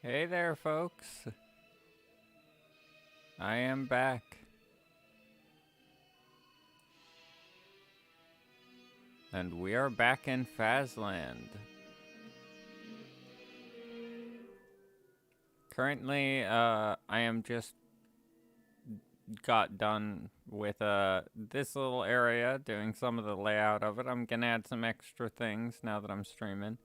Hey there, folks. I am back. And we are back in Phasland. Currently, I am just got done with this little area, doing some of the layout of it. I'm gonna add some extra things now that I'm streaming.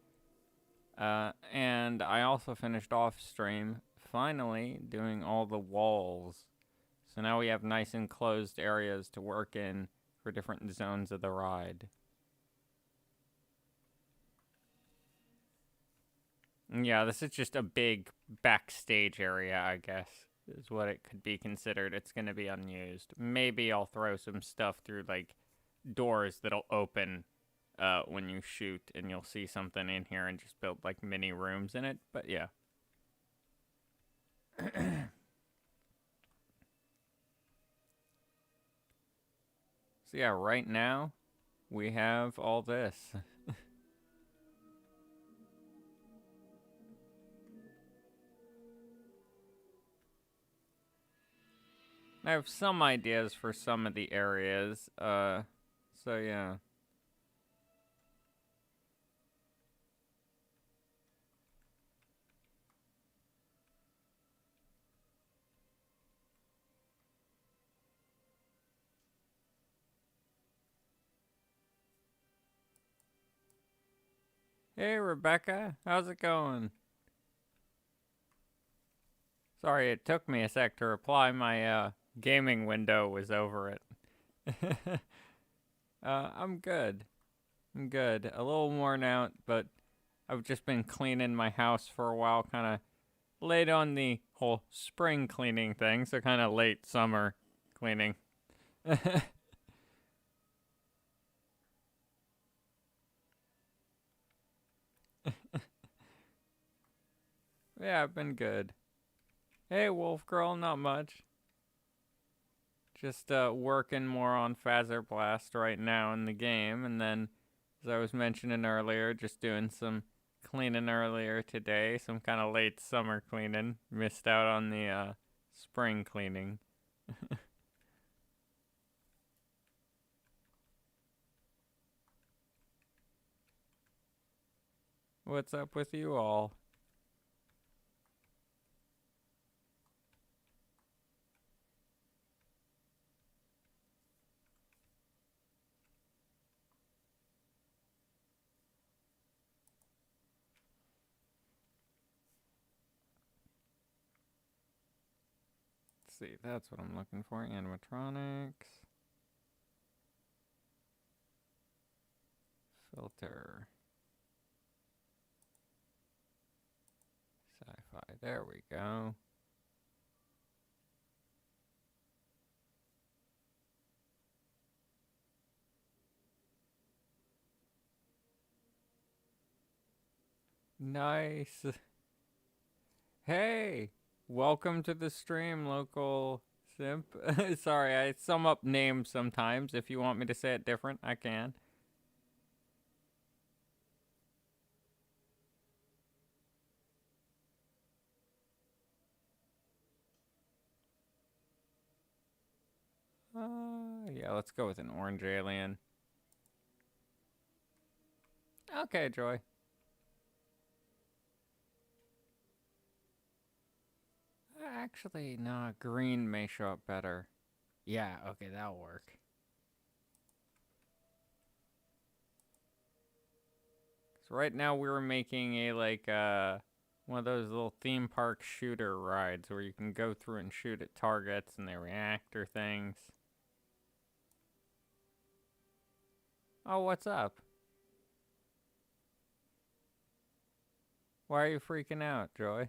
And I also finished off stream, finally, doing all the walls. So now we have nice enclosed areas to work in for different zones of the ride. Yeah, this is just a big backstage area, I guess, is what it could be considered. It's going to be unused. Maybe I'll throw some stuff through, like, doors that'll open when you shoot, and you'll see something in here and just build, like, mini rooms in it. But, yeah. So, yeah, right now, we have all this. I have some ideas for some of the areas, so yeah. Hey, Rebecca, how's it going? Sorry, it took me a sec to reply. My gaming window was over it. I'm good. I'm good. A little worn out, but I've just been cleaning my house for a while, kind of late on the whole spring cleaning thing, so kind of late summer cleaning. Yeah, I've been good. Hey, Wolf Girl, not much. Just working more on Phaser Blast right now in the game, and then, as I was mentioning earlier, just doing some cleaning earlier today, some kind of late summer cleaning. Missed out on the spring cleaning. What's up with you all? Let's see, that's what I'm looking for. Animatronics. Filter. Sci-fi. There we go. Nice. Hey, welcome to the stream, local simp. Sorry, I sum up names sometimes. If you want me to say it different, I can. Yeah, let's go with an orange alien. Okay, Joy. Actually, nah, green may show up better. Yeah, okay, that'll work. So right now we're making a, like, one of those little theme park shooter rides where you can go through and shoot at targets and they react or things. Oh, what's up? Why are you freaking out, Joy?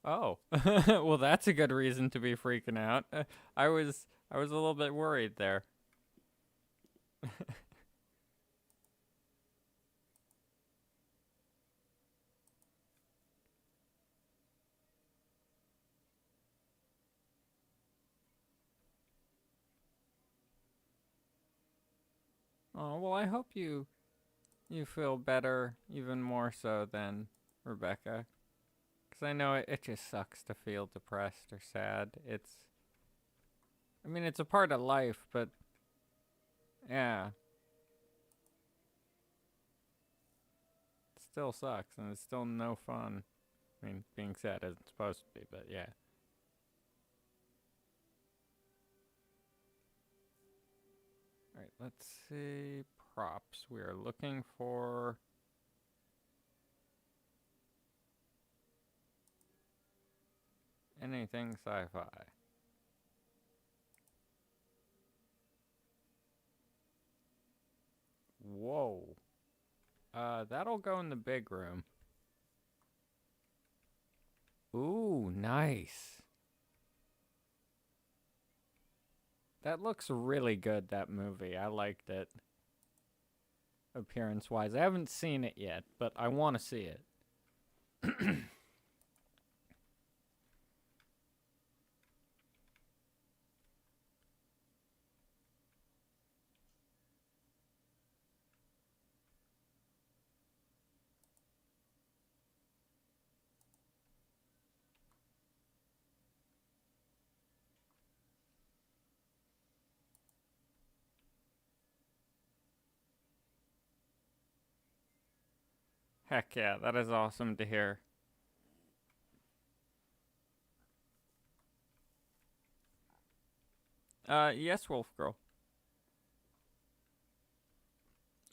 Oh, well, that's a good reason to be freaking out. I was a little bit worried there. Oh, well, I hope you you feel better even more so than Rebecca. Because I know it just sucks to feel depressed or sad. I mean, it's a part of life, but yeah, it still sucks and it's still no fun. I mean, being sad isn't supposed to be, but yeah. Alright, let's see. Props. We are looking for. Anything sci fi. Whoa. That'll go in the big room. Ooh, nice. That looks really good, that movie. I liked it. Appearance wise. I haven't seen it yet, but I want to see it. Heck yeah, that is awesome to hear. Yes, Wolf Girl.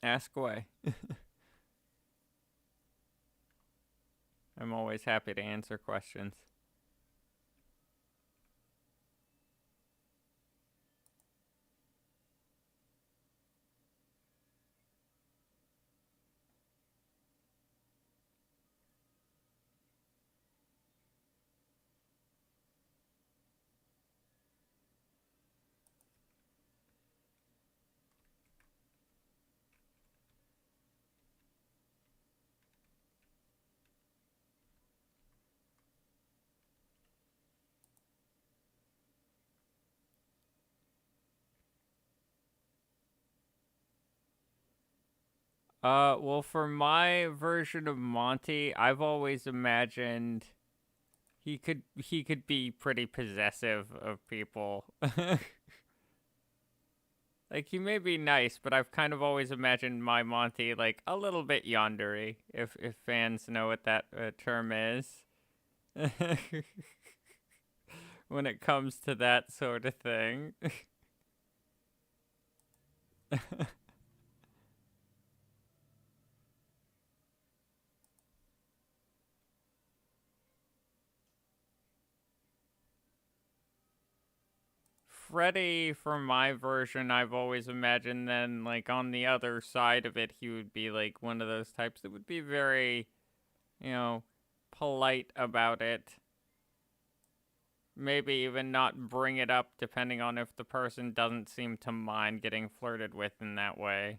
Ask away. I'm always happy to answer questions. Well, for my version of Monty, I've always imagined he could be pretty possessive of people. Like he may be nice, but I've kind of always imagined my Monty like a little bit yondery, if fans know what that term is. When it comes to that sort of thing. Freddy, for my version, I've always imagined then, like, on the other side of it, he would be, like, one of those types that would be very, you know, polite about it. Maybe even not bring it up, depending on if the person doesn't seem to mind getting flirted with in that way.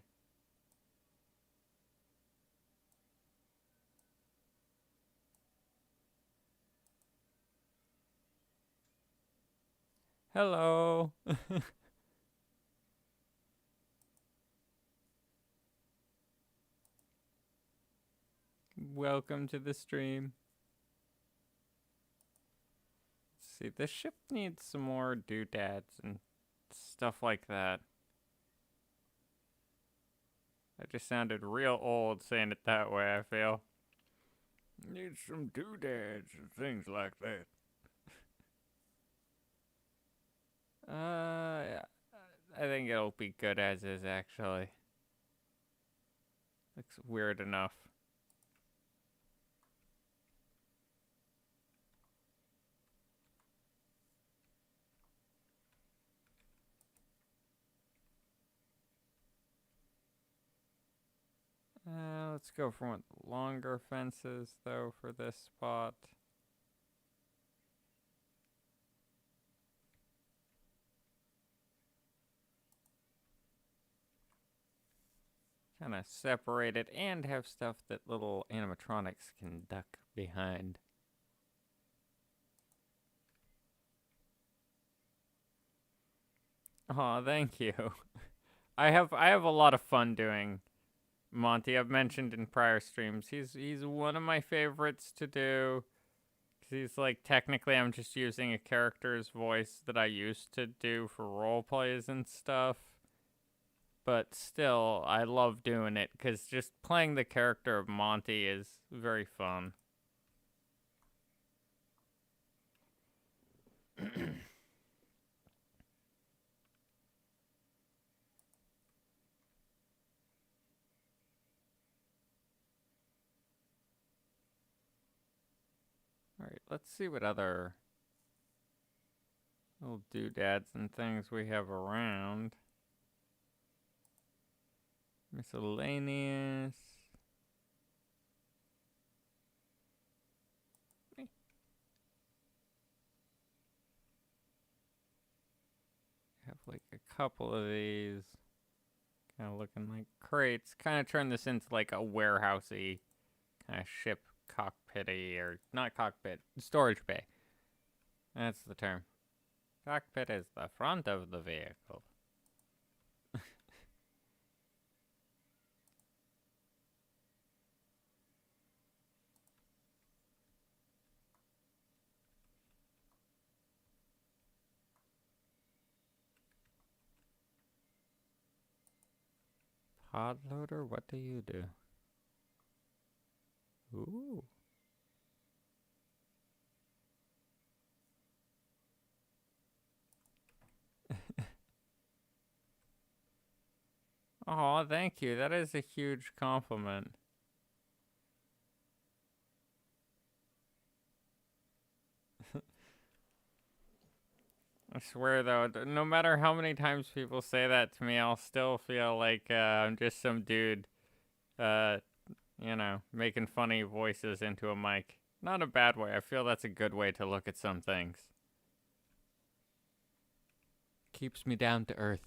Hello. Welcome to the stream. Let's see, this ship needs some more doodads and stuff like that. That just sounded real old saying it that way, I feel. Need some doodads and things like that. Yeah, I think it'll be good as is, actually. Looks weird enough. Let's go for longer fences, though, for this spot. Kind of separate it and have stuff that little animatronics can duck behind. Aw, thank you. I have a lot of fun doing Monty, I've mentioned in prior streams, he's one of my favorites to do. He's like, technically I'm just using a character's voice that I used to do for role plays and stuff. But still, I love doing it because just playing the character of Monty is very fun. Alright, let's see what other little doodads and things we have around. Miscellaneous. Have like a couple of these. Kind of looking like crates. Kind of turn this into like a warehousey kind of ship cockpity, or not cockpit, storage bay. That's the term. Cockpit is the front of the vehicle. Pod loader, what do you do? Ooh. Oh, thank you. That is a huge compliment. I swear, though, no matter how many times people say that to me, I'll still feel like I'm just some dude, you know, making funny voices into a mic. Not a bad way. I feel that's a good way to look at some things. Keeps me down to earth.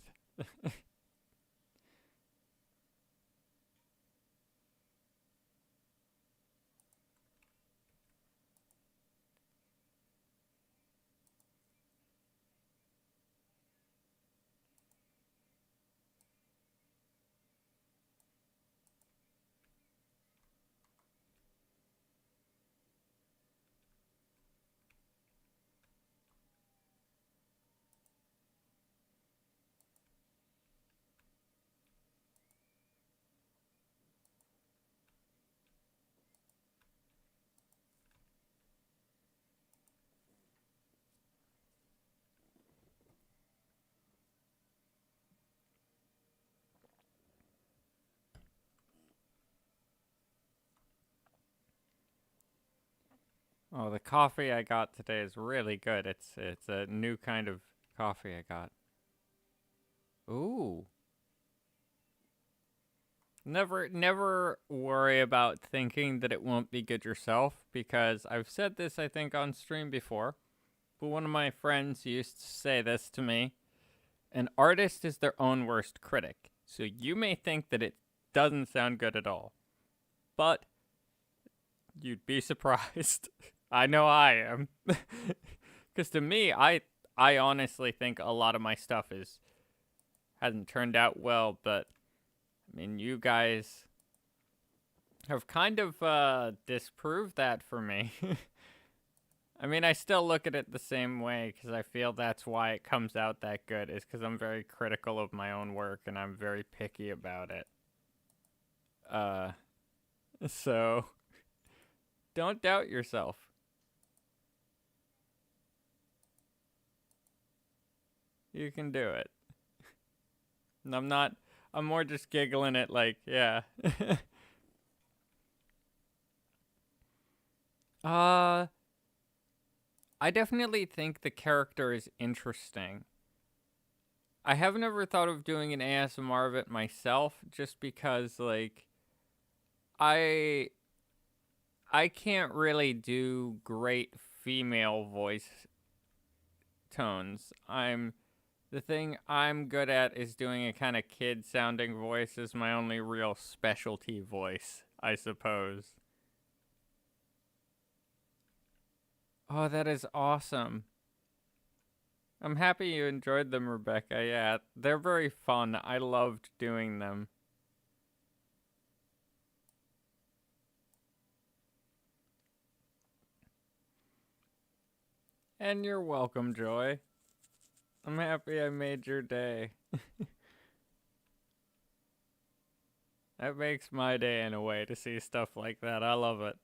Oh, the coffee I got today is really good. It's a new kind of coffee I got. Ooh. Never worry about thinking that it won't be good yourself, because I've said this I think on stream before, but one of my friends used to say this to me. An artist is their own worst critic. So you may think that it doesn't sound good at all, but you'd be surprised. I know I am. Because to me, I honestly think a lot of my stuff hasn't turned out well, but I mean, you guys have kind of disproved that for me. I mean, I still look at it the same way, because I feel that's why it comes out that good, is because I'm very critical of my own work, and I'm very picky about it. So, don't doubt yourself. You can do it. And I'm more just giggling at, like, yeah. I definitely think the character is interesting. I have never thought of doing an ASMR of it myself, just because, like, I can't really do great female voice tones. The thing I'm good at is doing a kind of kid-sounding voice is my only real specialty voice, I suppose. Oh, that is awesome. I'm happy you enjoyed them, Rebecca. Yeah, they're very fun. I loved doing them. And you're welcome, Joy. I'm happy I made your day. That makes my day in a way to see stuff like that. I love it.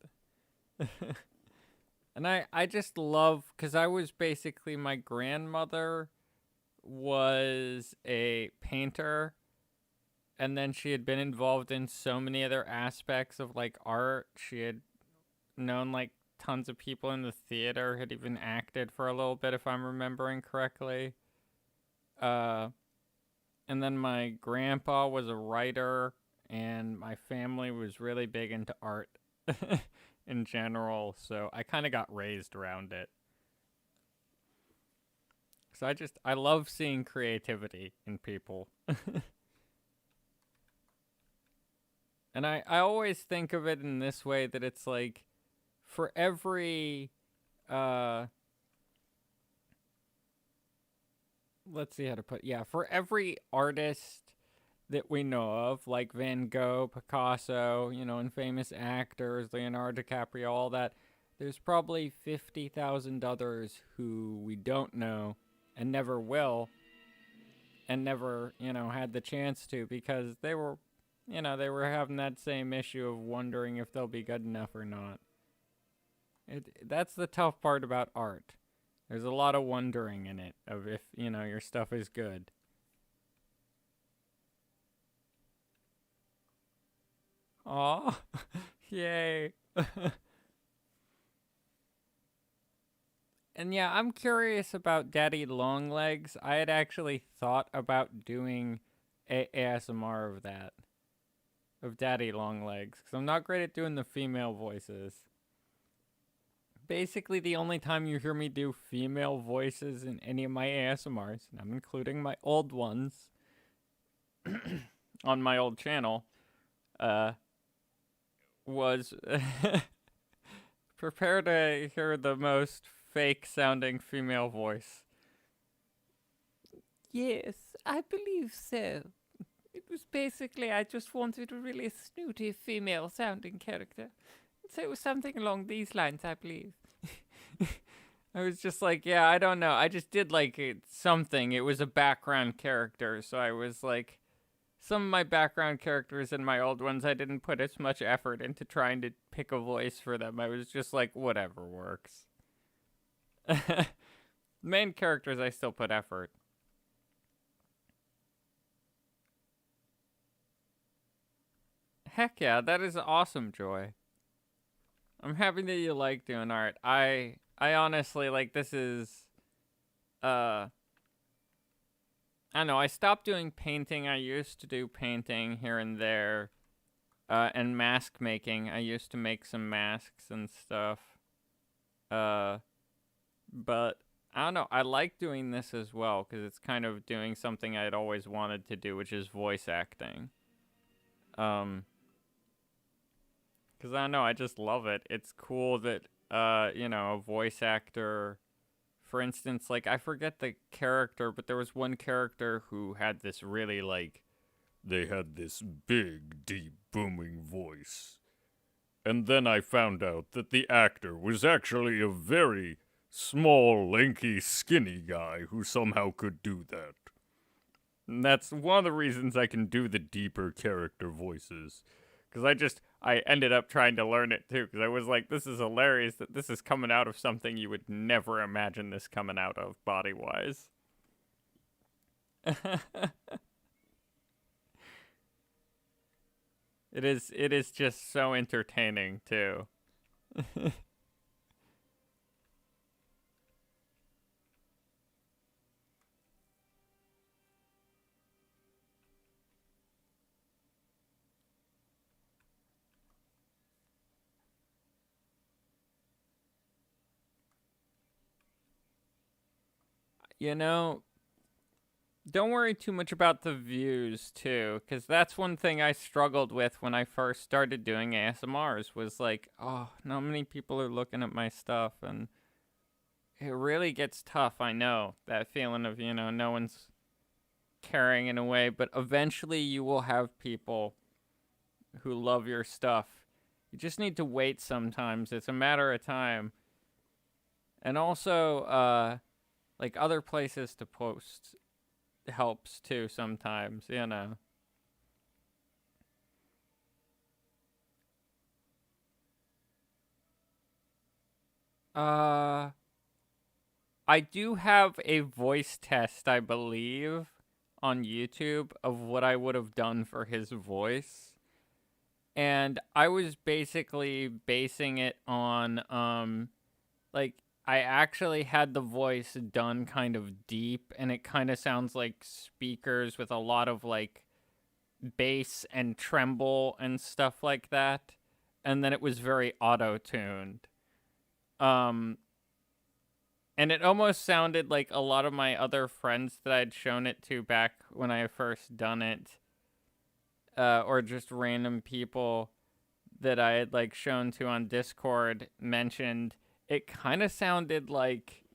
And I just love, because I was basically, my grandmother was a painter, and then she had been involved in so many other aspects of like art. She had known like tons of people in the theater, had even acted for a little bit, if I'm remembering correctly. Uh, and then my grandpa was a writer, and my family was really big into art in general, so I kind of got raised around it. So I love seeing creativity in people. And I always think of it in this way, that it's like, for every uh let's see how to put, yeah, for every artist that we know of, like Van Gogh, Picasso, and famous actors, Leonardo DiCaprio, all that, there's probably 50,000 others who we don't know and never will, and never, had the chance to, because they were having that same issue of wondering if they'll be good enough or not. That's the tough part about art. There's a lot of wondering in it of if, your stuff is good. Aw, yay. And yeah, I'm curious about Daddy Longlegs. I had actually thought about doing ASMR of that, of Daddy Longlegs, because I'm not great at doing the female voices. Basically, the only time you hear me do female voices in any of my ASMRs, and I'm including my old ones on my old channel, was prepare to hear the most fake sounding female voice. Yes, I believe so. It was basically, I just wanted a really snooty female sounding character. So it was something along these lines, I believe. I was just like, yeah, I don't know. I just did like something. It was a background character. So I was like, some of my background characters and my old ones, I didn't put as much effort into trying to pick a voice for them. I was just like, whatever works. Main characters, I still put effort. Heck yeah, that is awesome, Joy. I'm happy that you like doing art. I honestly, like, this is I don't know, I stopped doing painting. I used to do painting here and there. And mask making. I used to make some masks and stuff. But I don't know, I like doing this as well, because it's kind of doing something I'd always wanted to do, which is voice acting. Because I don't know, I just love it. It's cool that, a voice actor, for instance, like, I forget the character, but there was one character who had this really, like, they had this big, deep, booming voice. And then I found out that the actor was actually a very small, lanky, skinny guy who somehow could do that. And that's one of the reasons I can do the deeper character voices. Because I ended up trying to learn it too. Because I was like, this is hilarious that this is coming out of something you would never imagine this coming out of body wise. It is just so entertaining too. You know, don't worry too much about the views too, because that's one thing I struggled with when I first started doing ASMRs, was like, oh, not many people are looking at my stuff, and it really gets tough. I know that feeling of, no one's caring in a way, but eventually you will have people who love your stuff. You just need to wait sometimes. It's a matter of time. And also, like other places to post helps too sometimes, you know. Uh, I do have a voice test, I believe, on YouTube of what I would have done for his voice. And I was basically basing it on like I actually had the voice done kind of deep and it kind of sounds like speakers with a lot of like bass and tremble and stuff like that. And then it was very auto-tuned. Um and it almost sounded like a lot of my other friends that I'd shown it to back when I first done it, or just random people that I had like shown to on Discord mentioned. It kind of sounded like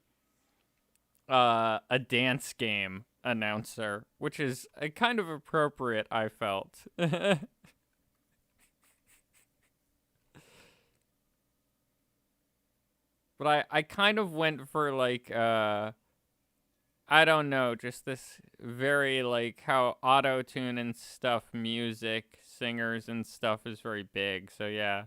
a dance game announcer, which is kind of appropriate, I felt. But I kind of went for like I don't know, just this very like how auto tune and stuff, music, singers and stuff is very big. So yeah.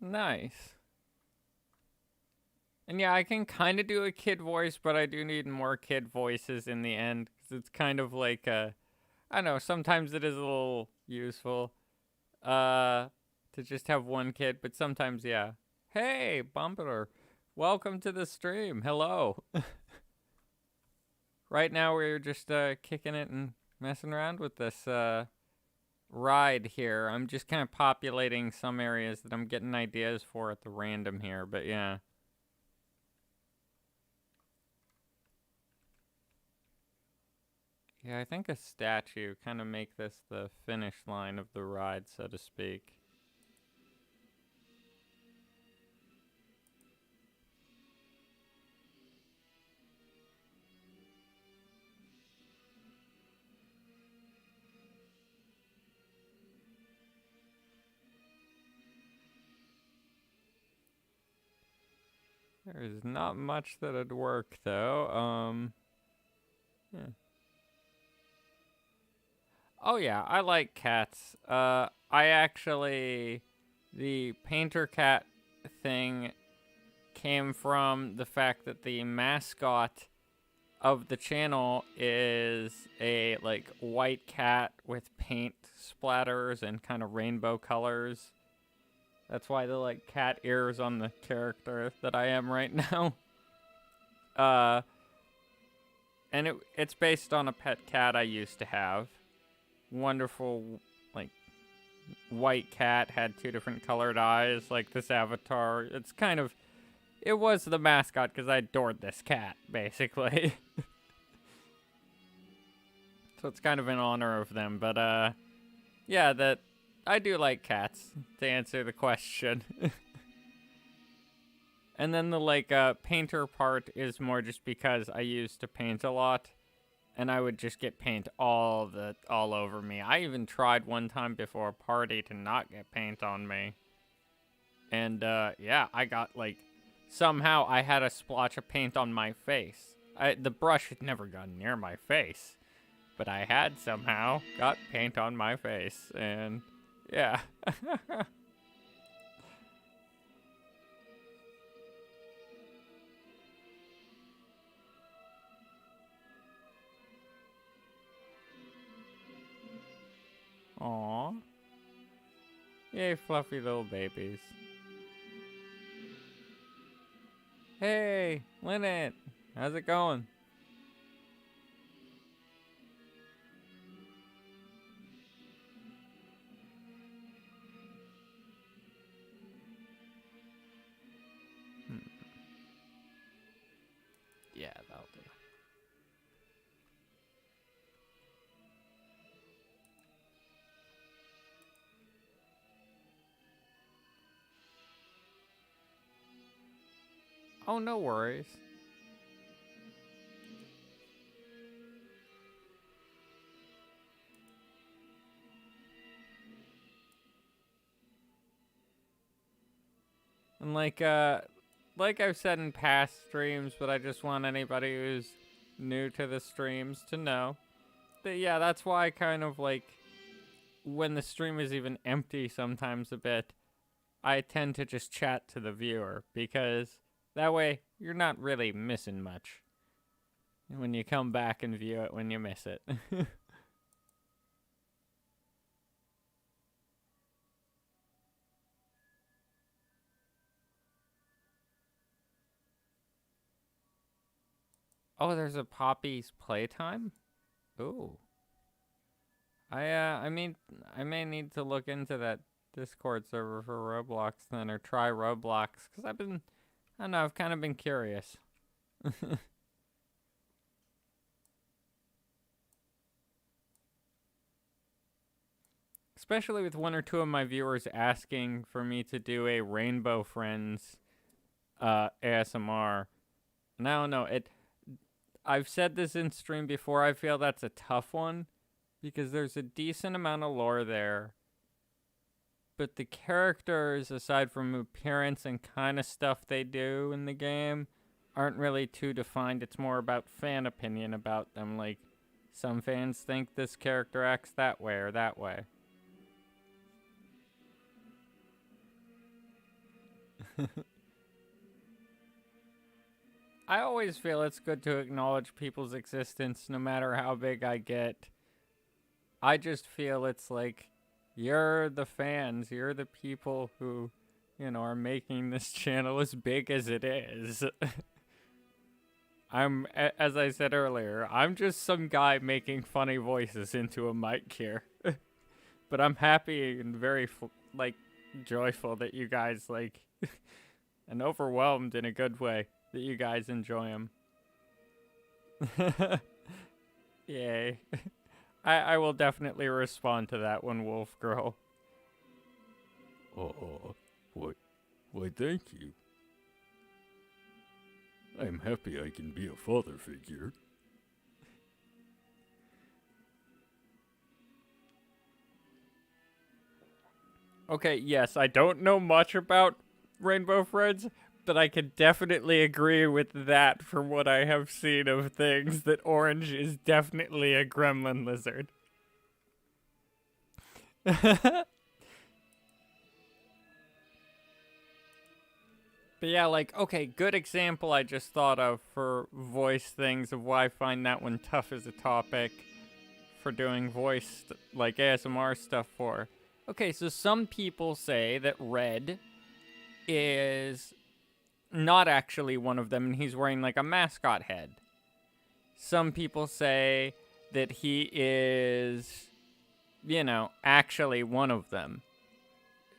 Nice. And yeah, I can kind of do a kid voice, but I do need more kid voices in the end because it's kind of like I don't know. Sometimes it is a little useful, uh, to just have one kid, but sometimes yeah. Hey, Bumper, welcome to the stream. Hello. Right now we're just kicking it and messing around with this ride here. I'm just kind of populating some areas that I'm getting ideas for at the random here, but yeah. Yeah, I think a statue kind of make this the finish line of the ride, so to speak. There's not much that'd work though. Yeah. Oh yeah, I like cats. I actually the painter cat thing came from the fact that the mascot of the channel is a like white cat with paint splatters and kind of rainbow colors. That's why the like cat ears on the character that I am right now. Uh and it's based on a pet cat I used to have. Wonderful like white cat, had two different colored eyes like this avatar. It's kind of it was the mascot because I adored this cat basically. So it's kind of in honor of them, but yeah, that I do like cats to answer the question. And then the like painter part is more just because I used to paint a lot and I would just get paint all over me. I even tried one time before a party to not get paint on me. And yeah, I got like somehow I had a splotch of paint on my face. The brush had never gone near my face, but I had somehow got paint on my face, and yeah. Aw. Yay, fluffy little babies. Hey, Lynette, how's it going? Hmm. Yeah, that'll do. Oh, no worries. And like I've said in past streams, but I just want anybody who's new to the streams to know that, yeah, that's why I kind of like, when the stream is even empty sometimes a bit, I tend to just chat to the viewer, because that way you're not really missing much when you come back and view it when you miss it. Oh, there's a Poppy's Playtime? Ooh. I mean, I may need to look into that Discord server for Roblox then, or try Roblox, because I don't know, I've kind of been curious. Especially with one or two of my viewers asking for me to do a Rainbow Friends ASMR. And I don't know, I've said this in stream before, I feel that's a tough one, because there's a decent amount of lore there, but the characters, aside from appearance and kind of stuff they do in the game, aren't really too defined. It's more about fan opinion about them. Like, some fans think this character acts that way or that way. I always feel it's good to acknowledge people's existence no matter how big I get. I just feel it's like, you're the fans, you're the people who, you know, are making this channel as big as it is. As I said earlier, I'm just some guy making funny voices into a mic here. But I'm happy and very, joyful that you guys, and overwhelmed in a good way that you guys enjoy them. Yay. I will definitely respond to that one, Wolf Girl. Why, thank you. I'm happy I can be a father figure. Okay, yes, I don't know much about Rainbow Friends, but I can definitely agree with that from what I have seen of things, that Orange is definitely a gremlin lizard. But yeah, okay, good example I just thought of for voice things of why I find that one tough as a topic for doing voice, ASMR stuff for. Okay, so some people say that Red is not actually one of them, and he's wearing, a mascot head. Some people say that he is, actually one of them.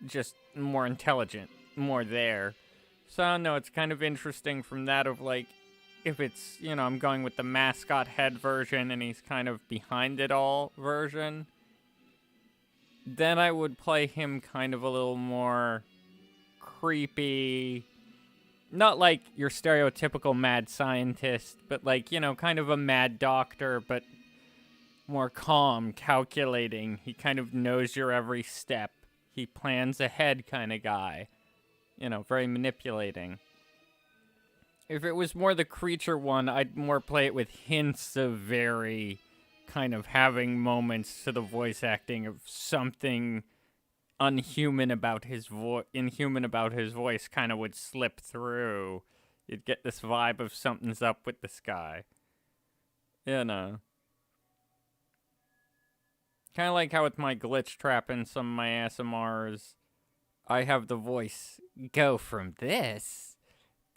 Just more intelligent, more there. So I don't know, it's kind of interesting from that of, if it's, I'm going with the mascot head version and he's kind of behind it all version, then I would play him kind of a little more creepy, not like your stereotypical mad scientist, but kind of a mad doctor, but more calm, calculating. He kind of knows your every step. He plans ahead kind of guy. Very manipulating. If it was more the creature one, I'd more play it with hints of very kind of having moments to the voice acting of something inhuman about his voice kind of would slip through. You'd get this vibe of something's up with this guy. Kind of like how with my glitch trap and some of my ASMRs, I have the voice go from this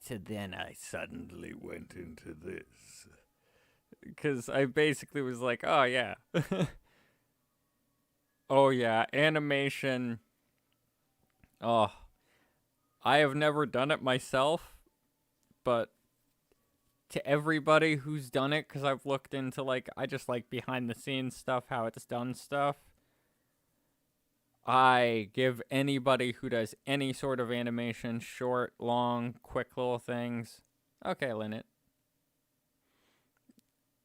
to then I suddenly went into this. Because I basically was like, oh yeah. Oh yeah, animation. Oh, I have never done it myself, but to everybody who's done it, because I've looked into I just like behind the scenes stuff, how it's done stuff. I give anybody who does any sort of animation, short, long, quick little things. Okay, Lynette.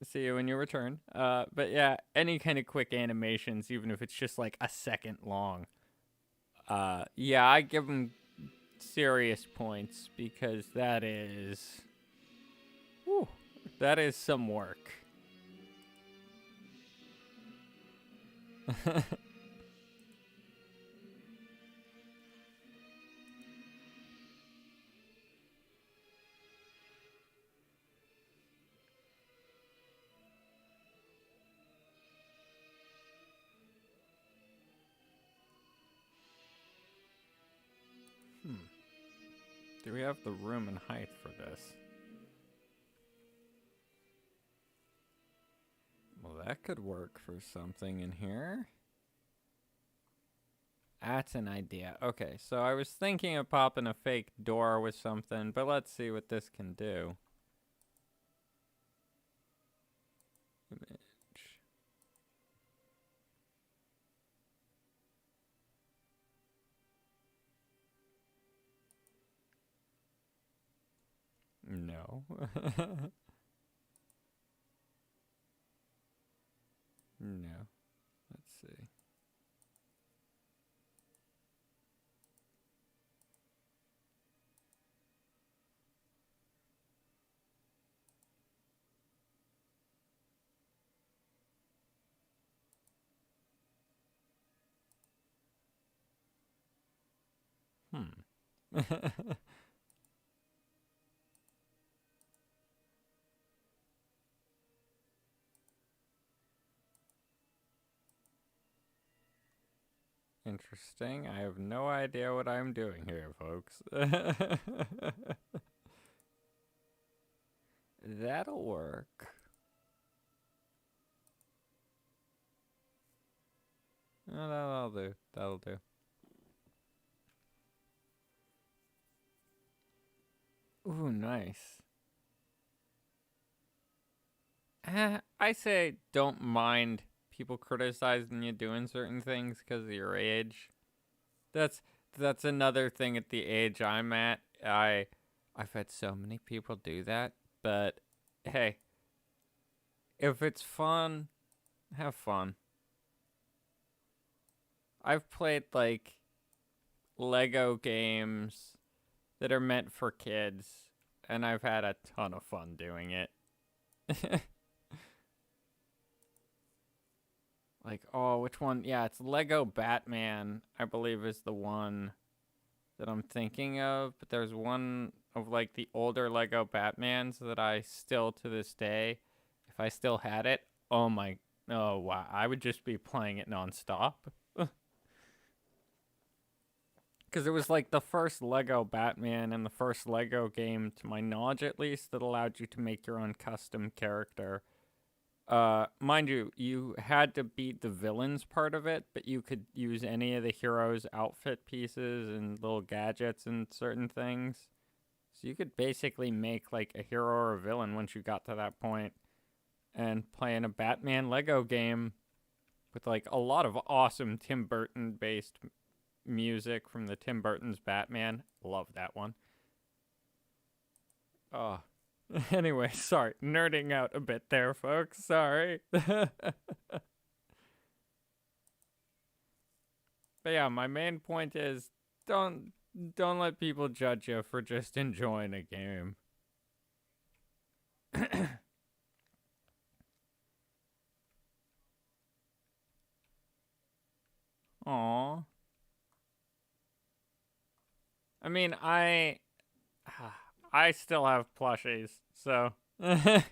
See you when you return. But yeah, any kind of quick animations, even if it's just a second long. Yeah, I give them serious points because that is... Whew, that is some work. Do we have the room and height for this? Well, that could work for something in here. That's an idea. Okay, so I was thinking of popping a fake door with something, but let's see what this can do. Image. No. No. Let's see. Interesting. I have no idea what I'm doing here, folks. That'll work. Oh, that'll do. That'll do. Ooh, nice. I say don't mind people criticizing you doing certain things because of your age. That's another thing at the age I'm at. I've had so many people do that, but hey, if it's fun, have fun. I've played like Lego games that are meant for kids, and I've had a ton of fun doing it. Like, oh, which one? Yeah, it's Lego Batman, I believe is the one that I'm thinking of. But there's one of like the older Lego Batmans that I still to this day, if I still had it, oh wow, I would just be playing it nonstop. Because it was like the first Lego Batman and the first Lego game, to my knowledge at least, that allowed you to make your own custom character. Mind you, you had to beat the villains part of it, but you could use any of the heroes' outfit pieces and little gadgets and certain things. So you could basically make like a hero or a villain once you got to that point, and play in a Batman Lego game with like a lot of awesome Tim Burton based music from the Tim Burton's Batman. Love that one. Oh. Anyway, sorry, nerding out a bit there, folks. Sorry. But yeah, my main point is don't let people judge you for just enjoying a game. Aw. I mean, I still have plushies, so if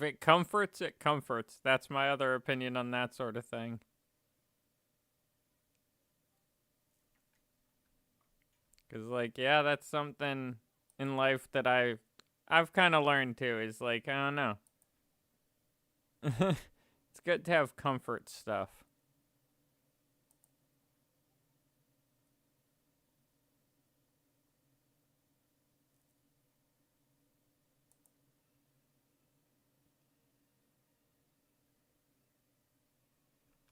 it comforts, it comforts. That's my other opinion on that sort of thing. Cause like, yeah, that's something in life that I've kind of learned too. Is like, I don't know. It's good to have comfort stuff.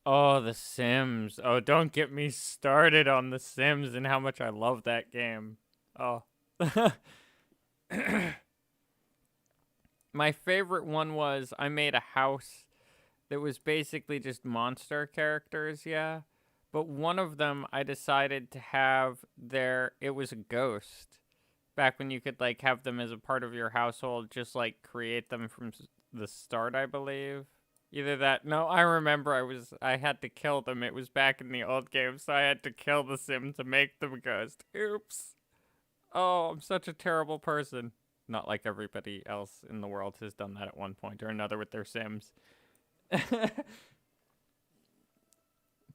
Oh, The Sims. Oh, don't get me started on The Sims and how much I love that game. Oh. My favorite one was I made a house that was basically just monster characters, yeah. But one of them, I decided to have it was a ghost. Back when you could, like, have them as a part of your household, just, like, create them from the start, I believe. Either that, no, I remember I had to kill them. It was back in the old game, so I had to kill the sim to make them a ghost. Oops. Oh, I'm such a terrible person. Not like everybody else in the world has done that at one point or another with their sims.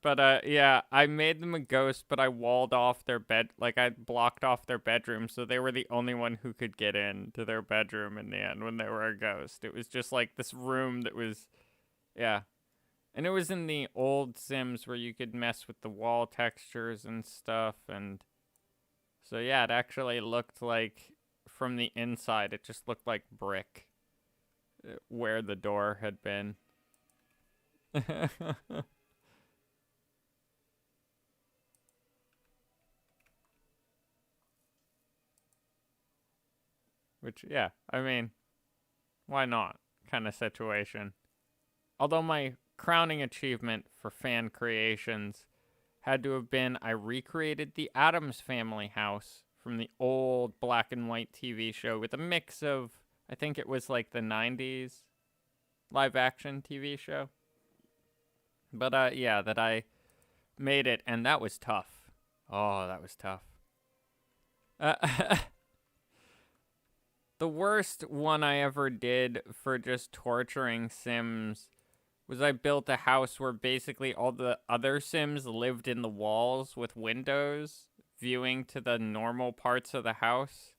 But yeah, I made them a ghost, but I walled off their bed, like I blocked off their bedroom, so they were the only one who could get into their bedroom in the end when they were a ghost. It was just like this room that was, yeah. And it was in the old Sims where you could mess with the wall textures and stuff, and so yeah, it actually looked like from the inside, it just looked like brick where the door had been. Which, yeah, I mean, why not? Kind of situation. Although my crowning achievement for fan creations had to have been I recreated the Addams Family house from the old black and white TV show with a mix of, I think it was like the 90s live action TV show. But yeah, that I made it, and that was tough. Oh, that was tough. The worst one I ever did for just torturing Sims was I built a house where basically all the other Sims lived in the walls with windows viewing to the normal parts of the house.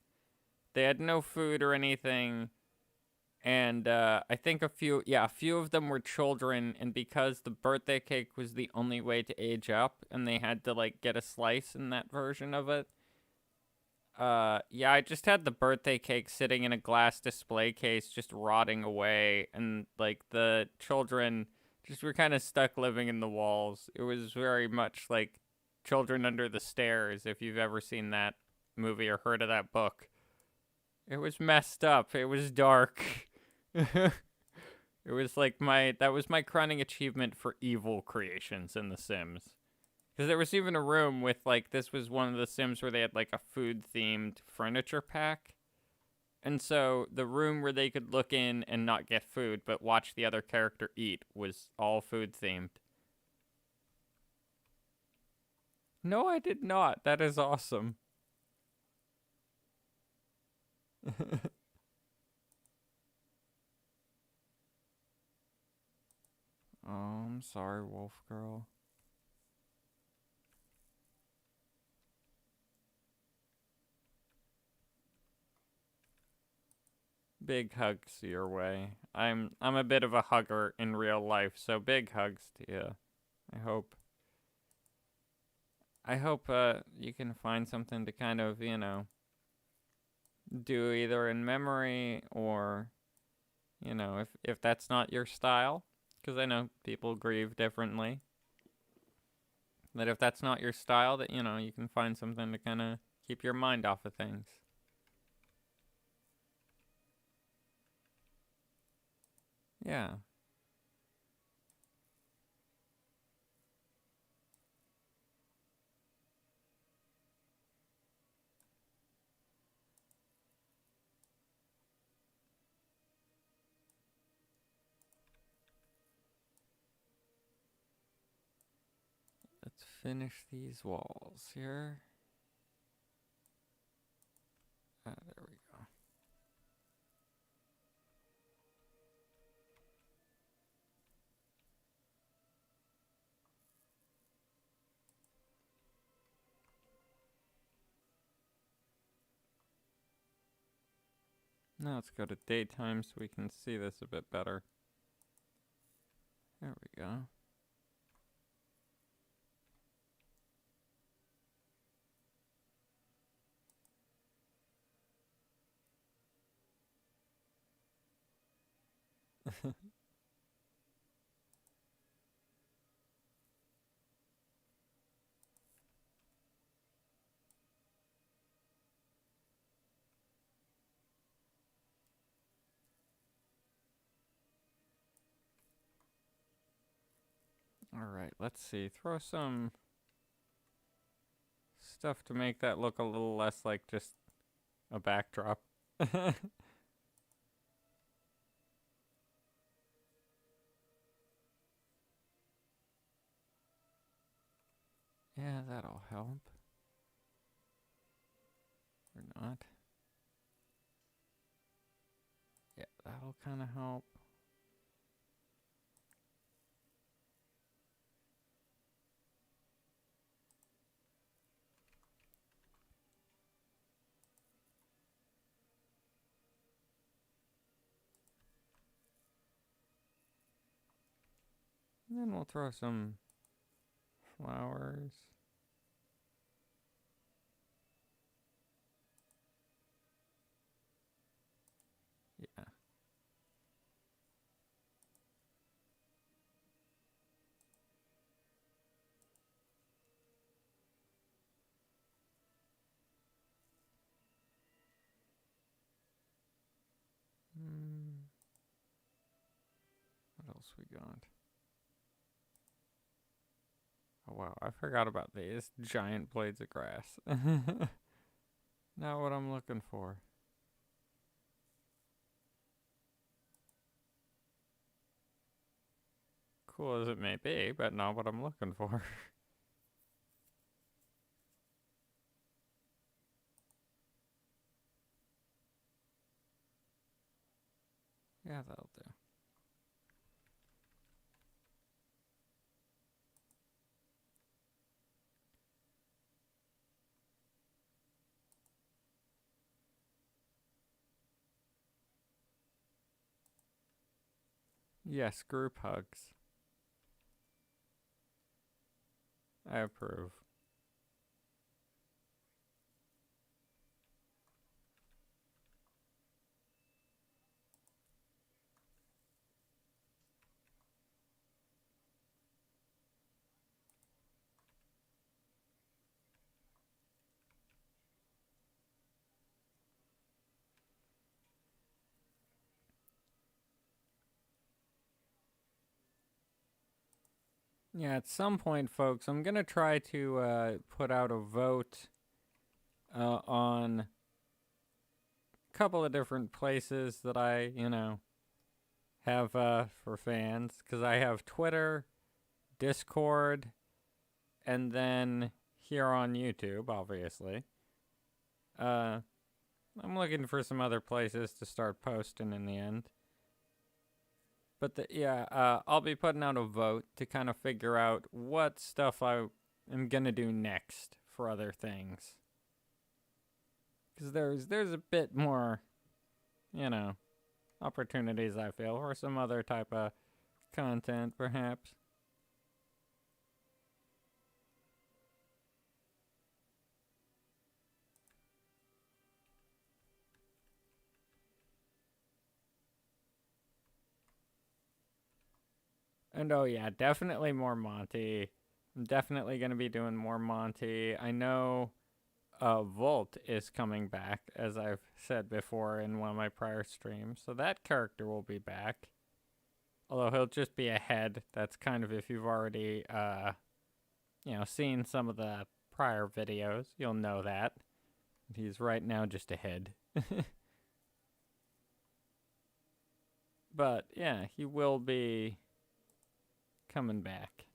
They had no food or anything. And I think a few of them were children. And because the birthday cake was the only way to age up and they had to like get a slice in that version of it. Yeah, I just had the birthday cake sitting in a glass display case, just rotting away, and like the children just were kind of stuck living in the walls. It was very much like Children Under the Stairs, if you've ever seen that movie or heard of that book. It was messed up. It was dark. It was like that was my crowning achievement for evil creations in The Sims. Because there was even a room with, like, this was one of the Sims where they had, like, a food-themed furniture pack. And so the room where they could look in and not get food, but watch the other character eat, was all food-themed. No, I did not. That is awesome. Oh, I'm sorry, Wolf Girl. Big hugs your way. I'm a bit of a hugger in real life, so big hugs to you. I hope you can find something to kind of, do either in memory or, if that's not your style, because I know people grieve differently. That if that's not your style, that, you can find something to kind of keep your mind off of things. Yeah. Let's finish these walls here. There we go. Now let's go to daytime so we can see this a bit better. There we go. All right, let's see. Throw some stuff to make that look a little less like just a backdrop. Yeah, that'll help. Or not. Yeah, that'll kind of help. And then we'll throw some flowers. Yeah. What else we got? Oh wow, I forgot about these giant blades of grass. Not what I'm looking for. Cool as it may be, but not what I'm looking for. Yeah, that'll do. Yes, group hugs. I approve. Yeah, at some point, folks, I'm gonna try to put out a vote on a couple of different places that I, have for fans. Because I have Twitter, Discord, and then here on YouTube, obviously. I'm looking for some other places to start posting in the end. But I'll be putting out a vote to kind of figure out what stuff I am gonna do next for other things. Because there's a bit more, opportunities I feel for some other type of content, perhaps. And oh yeah, definitely more Monty. I'm definitely gonna be doing more Monty. I know Volt is coming back, as I've said before in one of my prior streams. So that character will be back. Although he'll just be a head. That's kind of if you've already, seen some of the prior videos, you'll know that. He's right now just a head. But yeah, he will be coming back.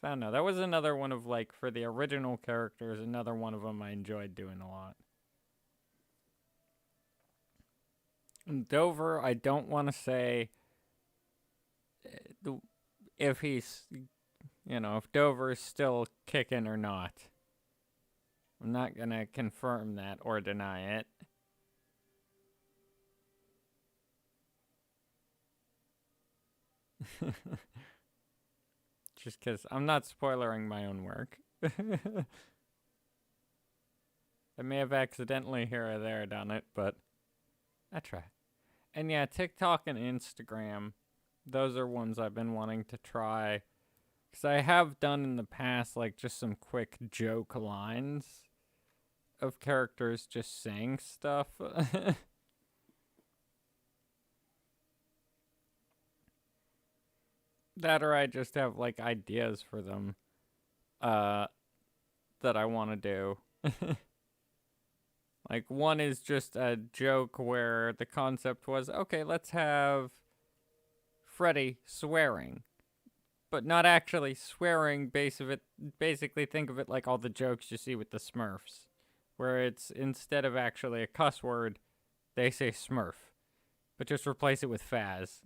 I don't know. That was another one of, like, for the original characters, another one of them I enjoyed doing a lot. And Dover, I don't want to say if he's, if Dover's still kicking or not. I'm not going to confirm that or deny it. Just because I'm not spoiling my own work. I may have accidentally here or there done it, but I try. And yeah, TikTok and Instagram, those are ones I've been wanting to try. Because I have done in the past, like, just some quick joke lines of characters just saying stuff. That or I just have, like, ideas for them. That that I want to do. Like, one is just a joke where the concept was, okay, let's have Freddy swearing. But not actually swearing, basically think of it like all the jokes you see with the Smurfs. Where it's, instead of actually a cuss word, they say Smurf. But just replace it with Faz.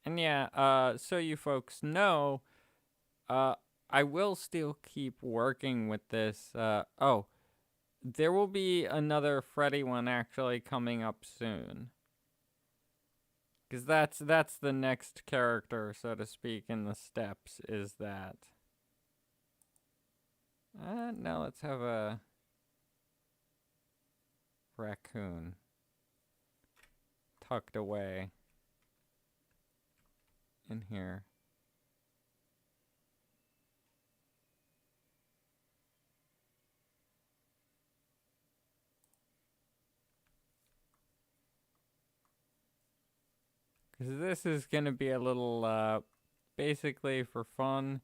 And yeah, so you folks know, uh, I will still keep working with this. Oh, there will be another Freddy one actually coming up soon. Because that's the next character, so to speak, in the steps, is that. Now let's have a raccoon tucked away in here. Because this is going to be a little, basically for fun.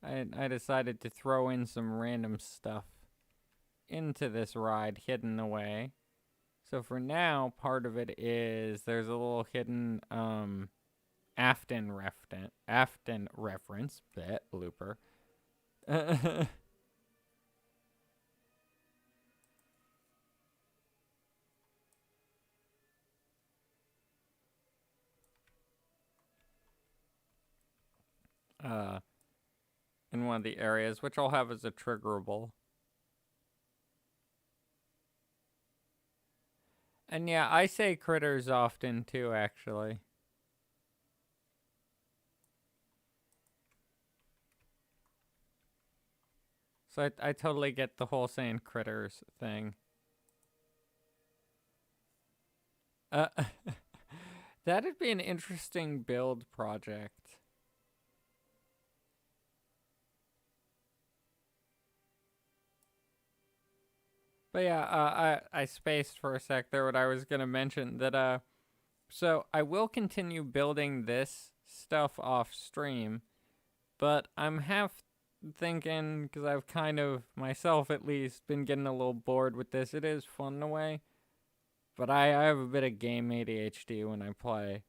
I decided to throw in some random stuff into this ride hidden away. So for now, part of it is there's a little hidden Afton reference, bet blooper. In one of the areas, which I'll have as a triggerable. And yeah, I say critters often too, actually. So I totally get the whole saying critters thing. That'd be an interesting build project. But yeah, I spaced for a sec there what I was gonna mention, that so I will continue building this stuff off stream, but I'm half thinking, because I've kind of, myself at least, been getting a little bored with this. It is fun in a way, but I have a bit of game ADHD when I play.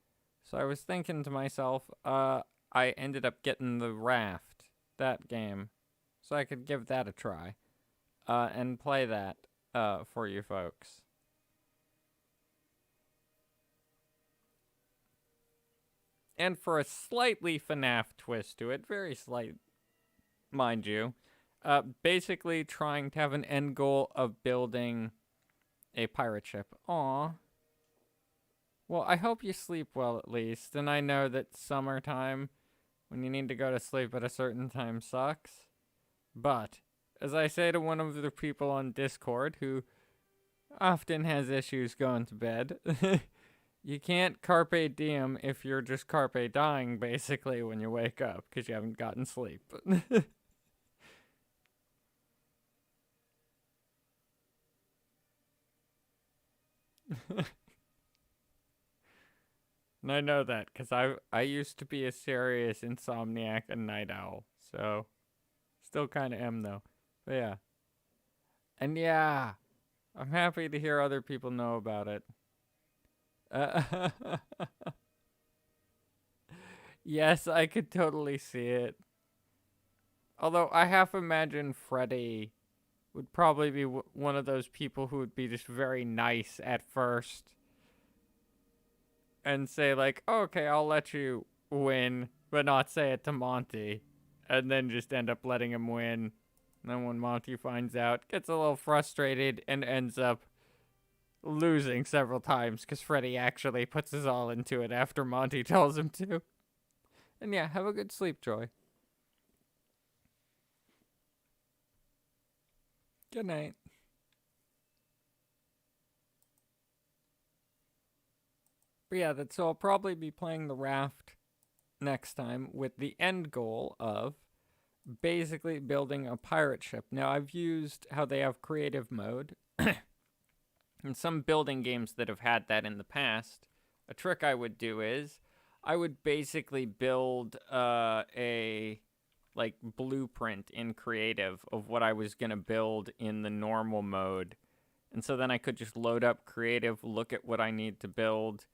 So I was thinking to myself, I ended up getting the Raft, that game, so I could give that a try, and play that, for you folks. And for a slightly FNAF twist to it, very slight, mind you, basically trying to have an end goal of building a pirate ship. Aw. Well, I hope you sleep well at least, and I know that summertime, when you need to go to sleep at a certain time, sucks. But, as I say to one of the people on Discord who often has issues going to bed, you can't carpe diem if you're just carpe dying, basically, when you wake up, because you haven't gotten sleep. And I know that, because I used to be a serious insomniac and night owl, so still kind of am, though. But yeah. And yeah, I'm happy to hear other people know about it. Yes, I could totally see it. Although I half imagine Freddy would probably be one of those people who would be just very nice at first and say like, oh, "Okay, I'll let you win," but not say it to Monty, and then just end up letting him win. And then when Monty finds out, gets a little frustrated and ends up losing several times because Freddy actually puts his all into it after Monty tells him to. And yeah, have a good sleep, Joy. Good night. But yeah, so I'll probably be playing the Raft next time with the end goal of basically building a pirate ship. Now, I've used how they have creative mode in some building games that have had that in the past. A trick I would do is I would basically build a like blueprint in creative of what I was going to build in the normal mode. And so then I could just load up creative, look at what I need to build,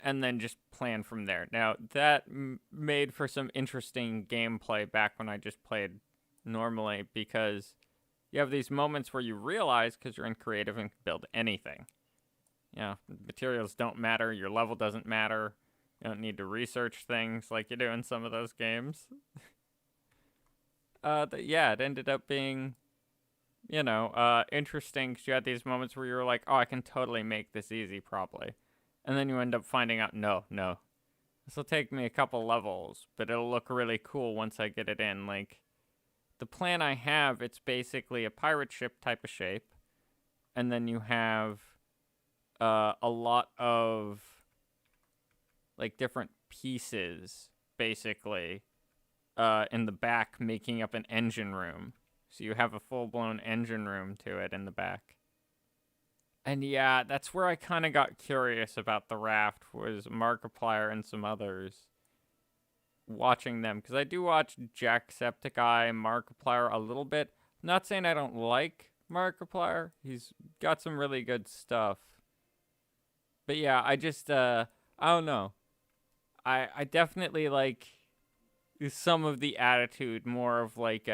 and then just plan from there. Now, that made for some interesting gameplay back when I just played normally, because you have these moments where you realize, because you're in creative and can build anything. You know, materials don't matter, your level doesn't matter, you don't need to research things like you do in some of those games. Yeah, it ended up being, interesting, because you had these moments where you were like, oh, I can totally make this easy, probably. And then you end up finding out, no. This will take me a couple levels, but it'll look really cool once I get it in. Like, the plan I have, it's basically a pirate ship type of shape. And then you have a lot of, like, different pieces, basically, in the back making up an engine room. So you have a full-blown engine room to it in the back. And yeah, that's where I kind of got curious about the raft, was Markiplier and some others. Watching them, because I do watch Jacksepticeye and Markiplier a little bit. I'm not saying I don't like Markiplier. He's got some really good stuff. But yeah, I just, I don't know. I definitely like some of the attitude, more of like,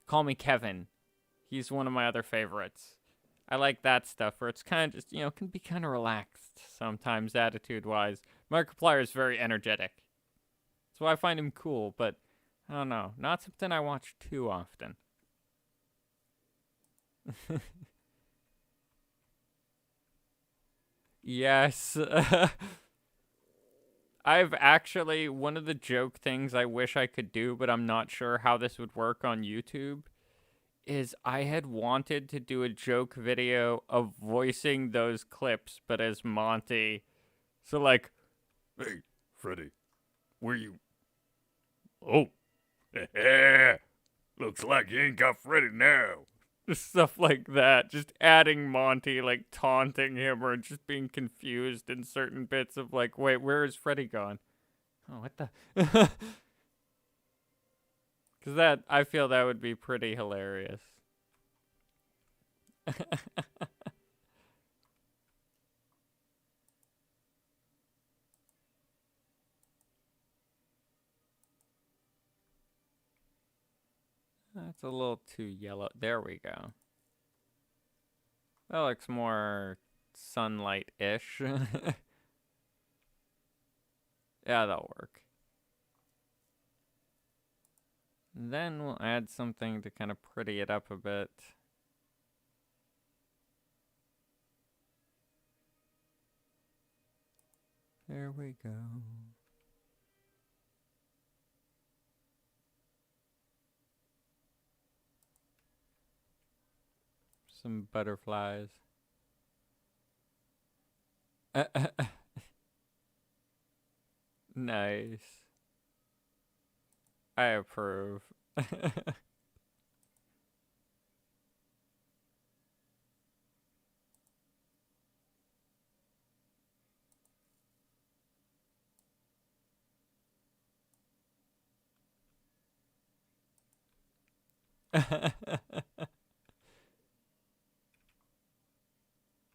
Call Me Kevin. He's one of my other favorites. I like that stuff, where it's kind of just, can be kind of relaxed sometimes, attitude-wise. Markiplier is very energetic. That's why I find him cool, but I don't know. Not something I watch too often. Yes. I've actually, one of the joke things I wish I could do, but I'm not sure how this would work on YouTube, is I had wanted to do a joke video of voicing those clips, but as Monty. So like, hey, Freddy, where you? Oh, Looks like you ain't got Freddy now. stuff like that. Just adding Monty, like taunting him or just being confused in certain bits of like, wait, where is Freddy gone? Oh, what the? Because that, I feel that would be pretty hilarious. That's a little too yellow. There we go. That looks more sunlight-ish. Yeah, that'll work. Then we'll add something to kind of pretty it up a bit. There we go. Some butterflies. Nice. I approve.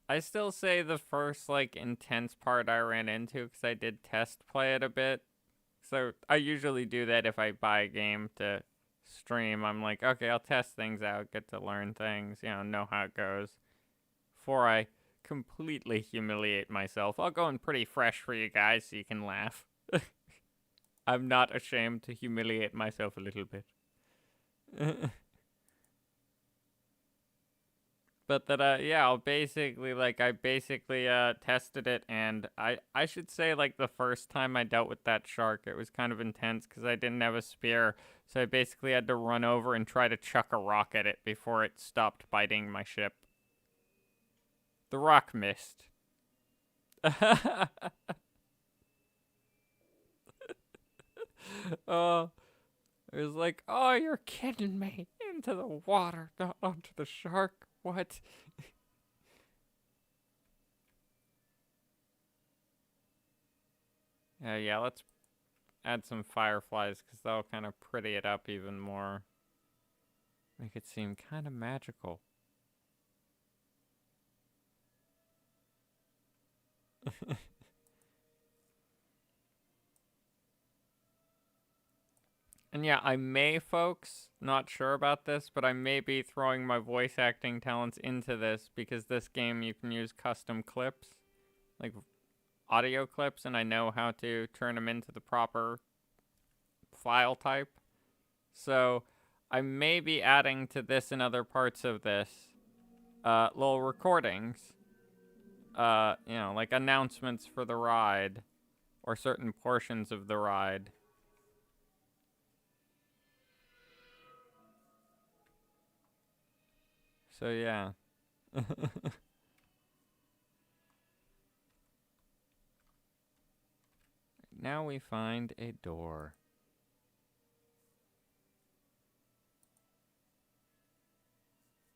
I still say the first, like, intense part I ran into, because I did test play it a bit. So I usually do that if I buy a game to stream. I'm like, okay, I'll test things out, get to learn things, know how it goes. Before I completely humiliate myself. I'll go in pretty fresh for you guys so you can laugh. I'm not ashamed to humiliate myself a little bit. But that, yeah, I basically tested it, and I should say, like, the first time I dealt with that shark, it was kind of intense, because I didn't have a spear, so I basically had to run over and try to chuck a rock at it before it stopped biting my ship. The rock missed. Oh, It was like, oh, you're kidding me. Into the water, not onto the shark. What? Yeah, let's add some fireflies because that'll kind of pretty it up even more. Make it seem kind of magical. And yeah, I may, folks, not sure about this, but I may be throwing my voice acting talents into this because this game you can use custom clips, like audio clips, and I know how to turn them into the proper file type. So I may be adding to this and other parts of this little recordings, like announcements for the ride or certain portions of the ride. So yeah. Now we find a door.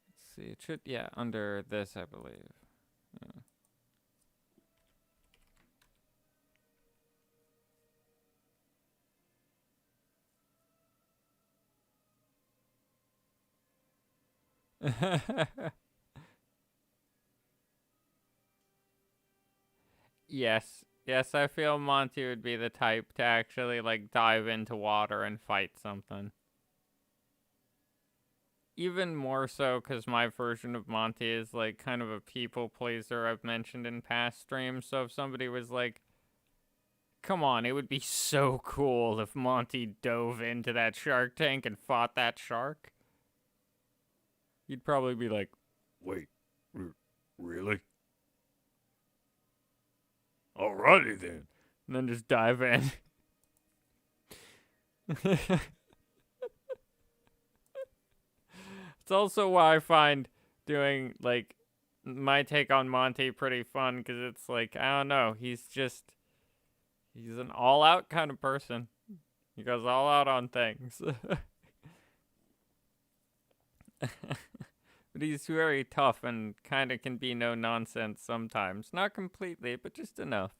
Let's see, it should, yeah, under this, I believe. Yeah. Yes, I feel Monty would be the type to actually, like, dive into water and fight something. Even more so because my version of Monty is, like, kind of a people pleaser I've mentioned in past streams. So if somebody was like, come on, it would be so cool if Monty dove into that shark tank and fought that shark. You'd probably be like, Wait, really? Alrighty then. and then just dive in. It's also why I find doing, like, my take on Monty pretty fun, because it's like, I don't know, he's an all-out kind of person. He goes all out on things. But he's very tough and kind of can be no nonsense sometimes. Not completely, but just enough.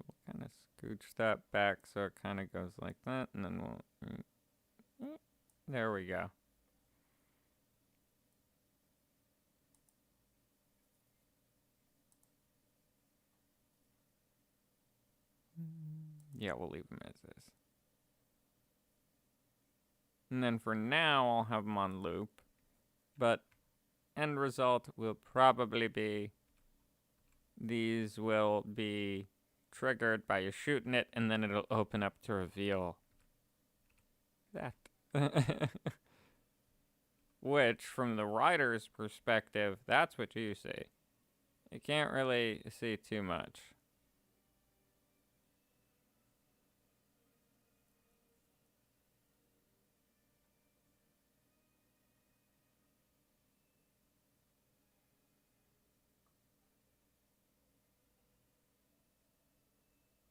We'll kind of scooch that back so it kind of goes like that, and then we'll... There we go. Yeah, we'll leave them as is. And then for now, I'll have them on loop. But end result will probably be these will be triggered by you shooting it, and then it'll open up to reveal that. Which, from the rider's perspective, that's what you see. You can't really see too much.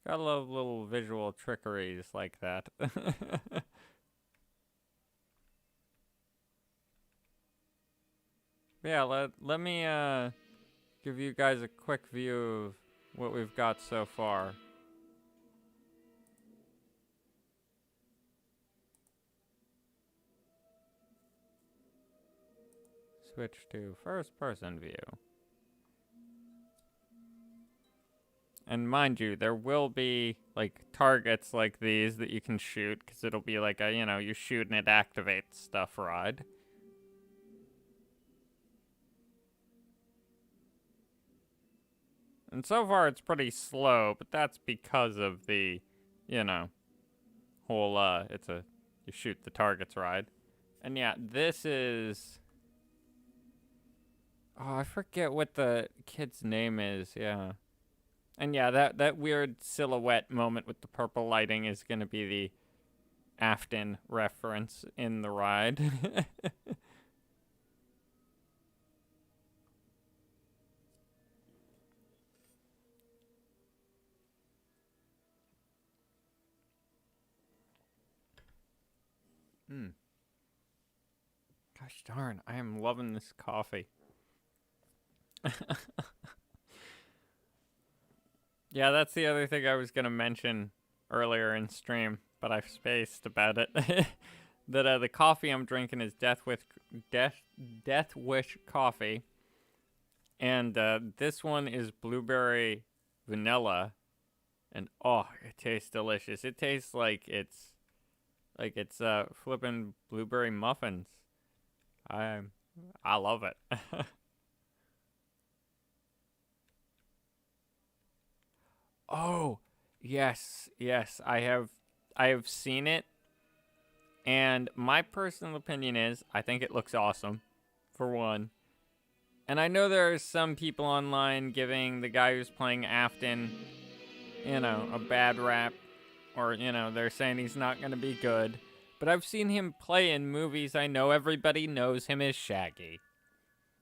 Gotta love little visual trickeries like that. Yeah, let me give you guys a quick view of what we've got so far. Switch to first person view. And mind you, there will be, like, targets like these that you can shoot, because it'll be like a, you shoot and it activates stuff ride. And so far it's pretty slow, but that's because of the, whole, you shoot the targets ride. And yeah, this is... Oh, I forget what the kid's name is, yeah. And yeah, that weird silhouette moment with the purple lighting is going to be the Afton reference in the ride. Gosh darn, I am loving this coffee. Yeah, that's the other thing I was gonna mention earlier in stream, but I've spaced about it. That the coffee I'm drinking is Death Wish coffee, and this one is blueberry vanilla, and oh, it tastes delicious. It tastes like it's flipping blueberry muffins. I I love it. Oh, yes, yes, I have seen it, and my personal opinion is I think it looks awesome, for one. And I know there are some people online giving the guy who's playing Afton, a bad rap, or, they're saying he's not going to be good. But I've seen him play in movies. I know everybody knows him as Shaggy.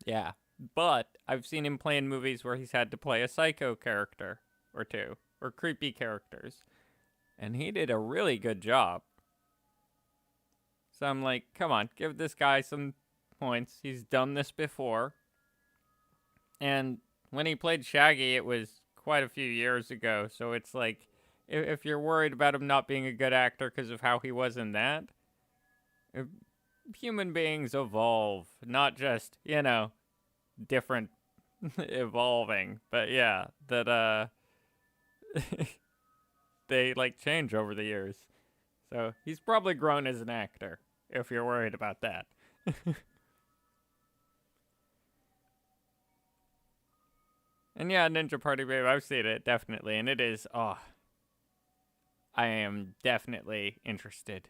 Yeah. But I've seen him play in movies where he's had to play a psycho character or two, or creepy characters. And he did a really good job. So I'm like, come on, give this guy some points. He's done this before. And when he played Shaggy, it was quite a few years ago. So it's like, if you're worried about him not being a good actor because of how he was in that, human beings evolve, not just, different evolving. But yeah, that, they, like, change over the years. So he's probably grown as an actor, if you're worried about that. And yeah, Ninja Party Babe, I've seen it, definitely. And it is, I am definitely interested.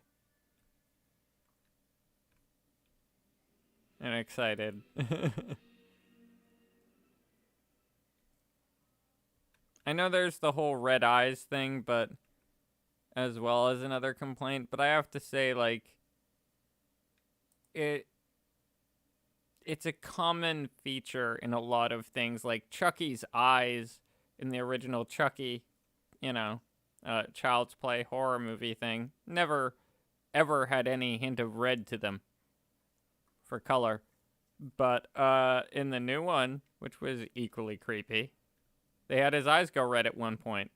And excited. I know there's the whole red eyes thing, but as well as another complaint, but I have to say, like, it's a common feature in a lot of things, like Chucky's eyes in the original Chucky, Child's Play horror movie thing, never ever had any hint of red to them for color. But in the new one, which was equally creepy, they had his eyes go red at one point.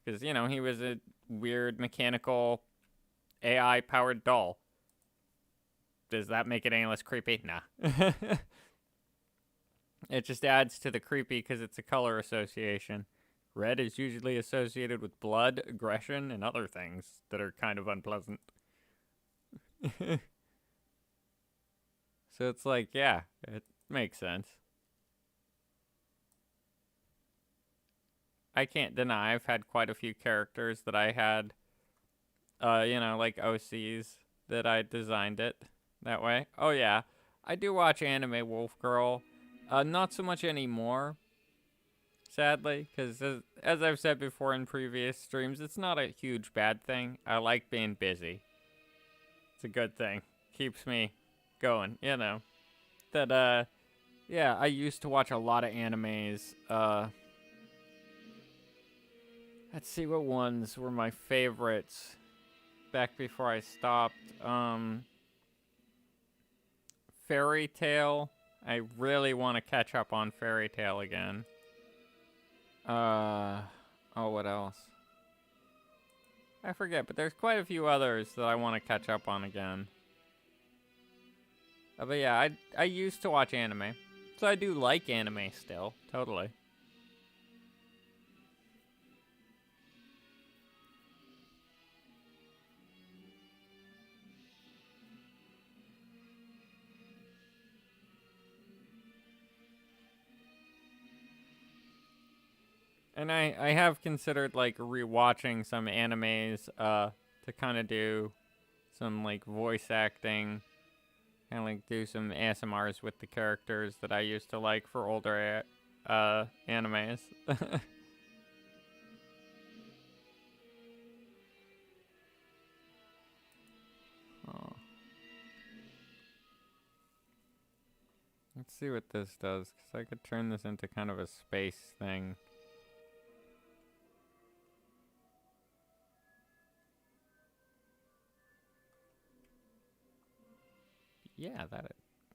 Because, he was a weird mechanical AI powered doll. Does that make it any less creepy? Nah. It just adds to the creepy because it's a color association. Red is usually associated with blood, aggression, and other things that are kind of unpleasant. So it's like, yeah, it makes sense. I can't deny I've had quite a few characters that I had, like OCs that I designed it that way. Oh yeah, I do watch anime Wolf Girl. Not so much anymore, sadly, because as I've said before in previous streams, it's not a huge bad thing. I like being busy. It's a good thing. Keeps me going, That, yeah, I used to watch a lot of animes. Let's see what ones were my favorites back before I stopped. Fairy Tail. I really want to catch up on Fairy Tail again. Oh, what else? I forget, but there's quite a few others that I want to catch up on again. But yeah, I used to watch anime. So I do like anime still, totally. And I have considered, like, rewatching some animes to kind of do some, like, voice acting. Kind of, like, do some ASMRs with the characters that I used to like for older animes. Oh. Let's see what this does, because I could turn this into kind of a space thing. Yeah,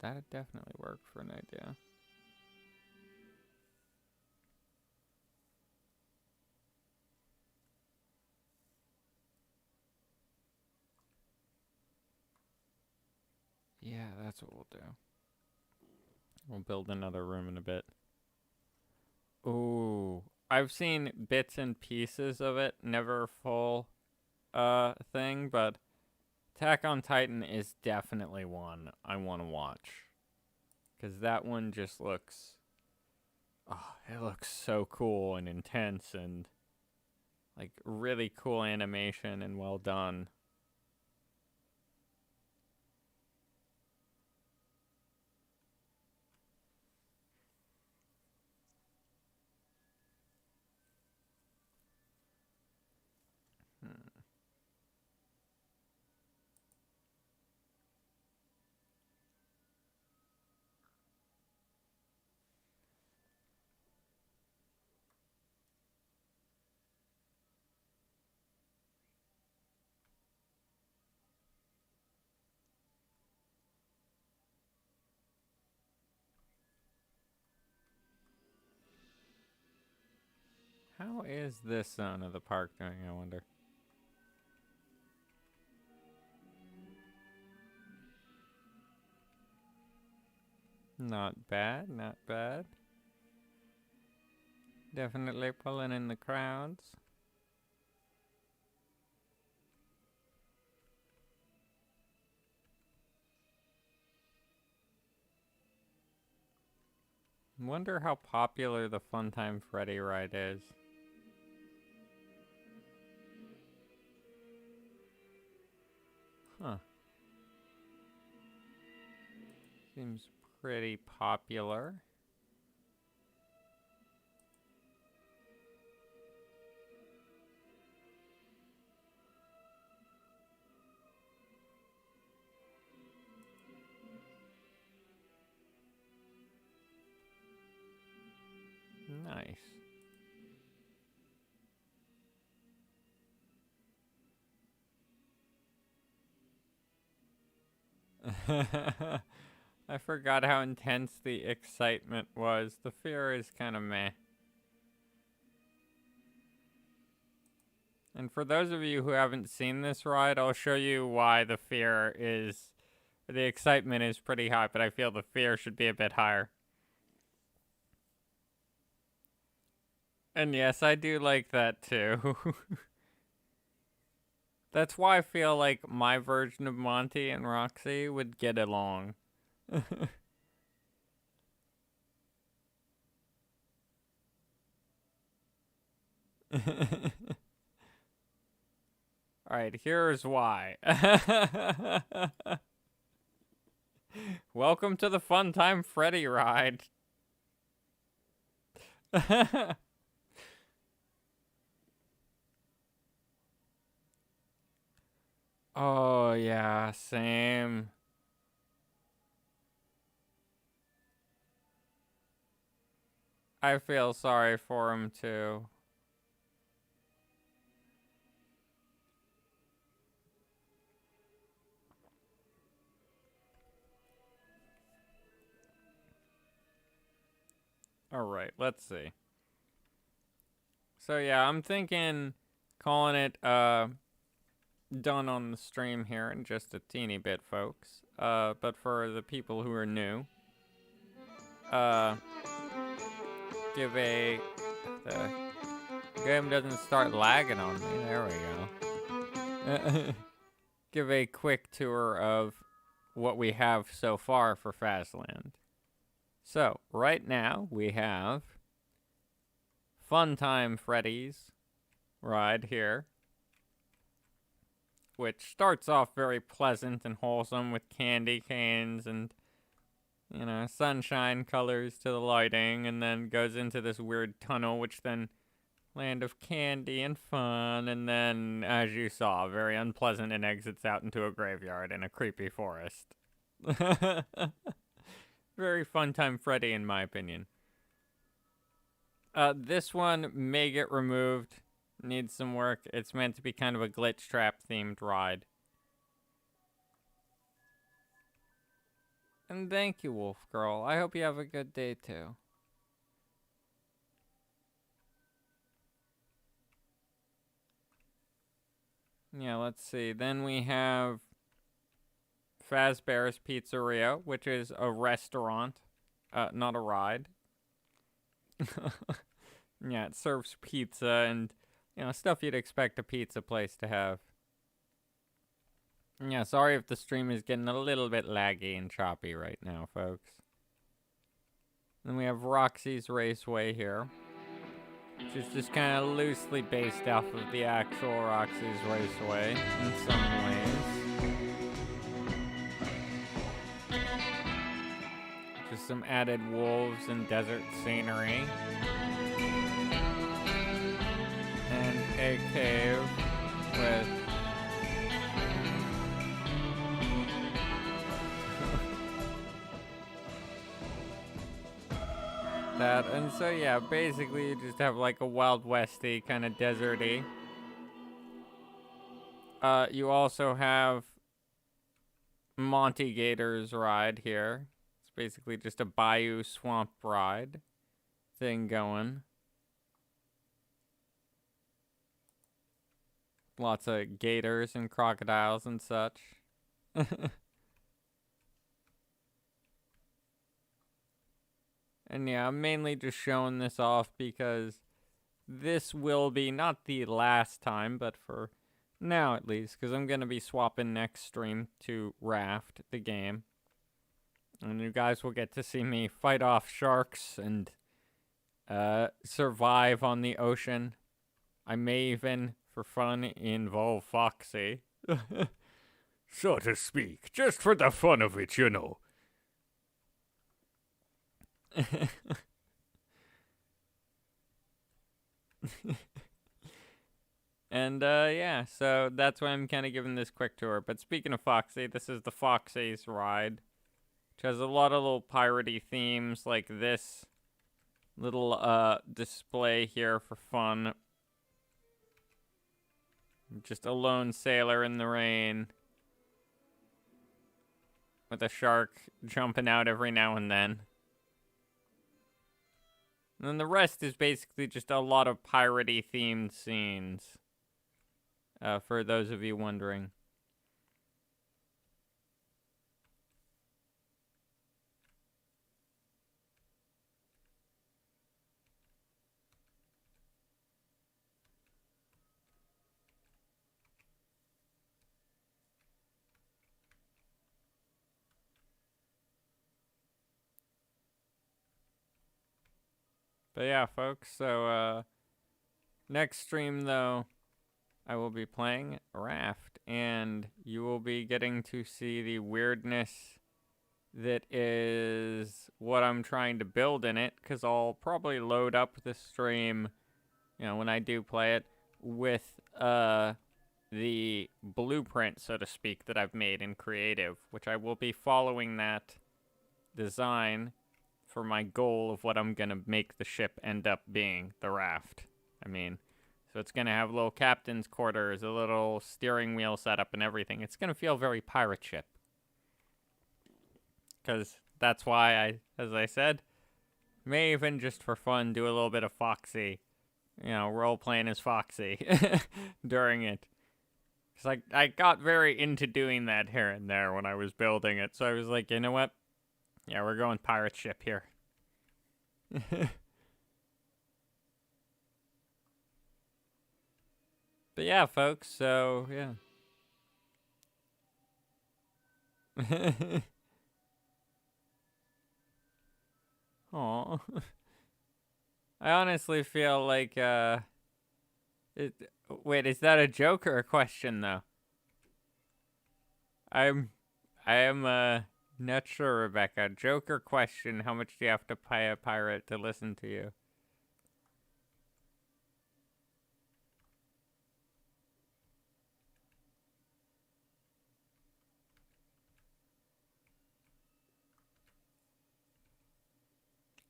that'd definitely work for an idea. Yeah, that's what we'll do. We'll build another room in a bit. Ooh, I've seen bits and pieces of it, never a full thing, but Attack on Titan is definitely one I want to watch. Cause that one just looks, oh, it looks so cool and intense and like really cool animation and well done. How is this zone of the park doing, I wonder? Not bad, not bad. Definitely pulling in the crowds. Wonder how popular the Funtime Freddy ride is. Huh. Seems pretty popular. Nice. I forgot how intense the excitement was. The fear is kind of meh. And for those of you who haven't seen this ride, I'll show you why the fear is... The excitement is pretty high, but I feel the fear should be a bit higher. And yes, I do like that too. That's why I feel like my version of Monty and Roxy would get along. Alright, here's why. Welcome to the Funtime Freddy ride. Oh, yeah, same. I feel sorry for him, too. Alright, let's see. So, yeah, I'm thinking calling it, done on the stream here in just a teeny bit, folks. But for the people who are new, give a... The game doesn't start lagging on me. There we go. Give a quick tour of what we have so far for Phasland. So, right now, we have Funtime Freddy's ride here, which starts off very pleasant and wholesome with candy canes and, you know, sunshine colors to the lighting, and then goes into this weird tunnel, which then land of candy and fun, and then, as you saw, very unpleasant and exits out into a graveyard and a creepy forest. Very Funtime Freddy, in my opinion. This one may get removed. Needs some work. It's meant to be kind of a glitch trap themed ride. And thank you, Wolf Girl. I hope you have a good day, too. Yeah, let's see. Then we have Fazbear's Pizzeria, which is a restaurant, not a ride. Yeah, it serves pizza and, stuff you'd expect a pizza place to have. Yeah, sorry if the stream is getting a little bit laggy and choppy right now, folks. Then we have Roxy's Raceway here, which is just kind of loosely based off of the actual Roxy's Raceway in some ways. Just some added wolves and desert scenery. And a cave with that. And so, yeah, basically you just have like a Wild Westy kind of deserty. You also have Monty Gator's ride here. It's basically just a bayou swamp ride thing going. Lots of gators and crocodiles and such. And yeah, I'm mainly just showing this off because this will be not the last time, but for now at least, because I'm going to be swapping next stream to Raft, the game. And you guys will get to see me fight off sharks and survive on the ocean. I may even, for fun, involve Foxy. So to speak, just for the fun of it, you know. And yeah, so that's why I'm kind of giving this quick tour. But speaking of Foxy, this is the Foxy's ride, which has a lot of little piratey themes, like this little display here for fun. Just a lone sailor in the rain with a shark jumping out every now and then. And then the rest is basically just a lot of piratey themed scenes. For those of you wondering. But yeah, folks, so next stream though, I will be playing Raft, and you will be getting to see the weirdness that is what I'm trying to build in it, because I'll probably load up the stream, when I do play it, with the blueprint, so to speak, that I've made in Creative, which I will be following that design for my goal of what I'm going to make the ship end up being, the Raft. So it's going to have little captain's quarters, a little steering wheel setup and everything. It's going to feel very pirate ship. Because that's why as I said, may even just for fun do a little bit of Foxy, role playing as Foxy during it. Because I got very into doing that here and there when I was building it. So I was like, you know what? Yeah, we're going pirate ship here. But yeah, folks, so yeah. Aw. I honestly feel like, wait, is that a joke or a question, though? I am, not sure, Rebecca. Joke or question, how much do you have to pay a pirate to listen to you?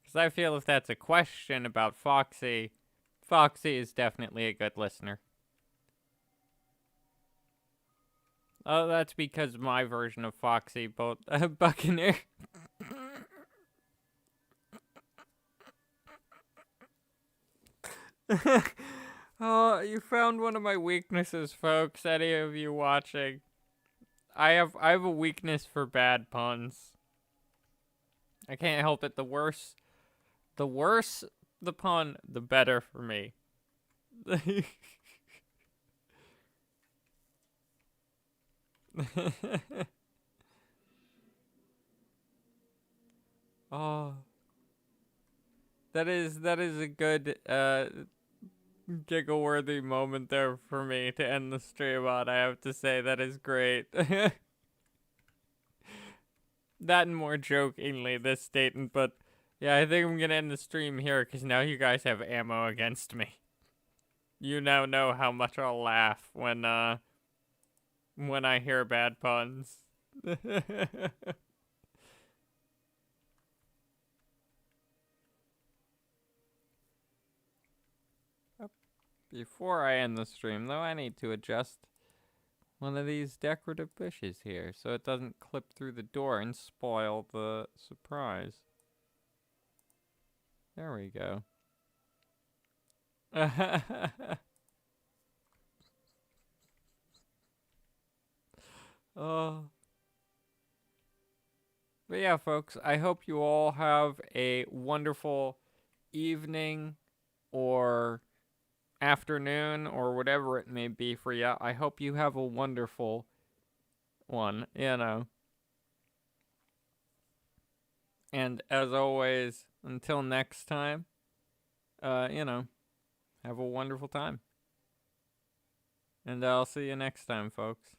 Because I feel if that's a question about Foxy, Foxy is definitely a good listener. Oh, that's because my version of Foxy Buccaneer. Oh, you found one of my weaknesses, folks. Any of you watching? I have a weakness for bad puns. I can't help it. The worse the pun, the better for me. Oh, that is a good giggle-worthy moment there for me to end the stream on. I have to say that is great. That and more jokingly this statement, but yeah, I think I'm gonna end the stream here because now you guys have ammo against me. You now know how much I'll laugh when I hear bad puns. Before I end the stream, though, I need to adjust one of these decorative bushes here so it doesn't clip through the door and spoil the surprise. There we go. Oh. But yeah, folks, I hope you all have a wonderful evening or afternoon or whatever it may be for you. I hope you have a wonderful one, you know. And as always, until next time, you know, have a wonderful time. And I'll see you next time, folks.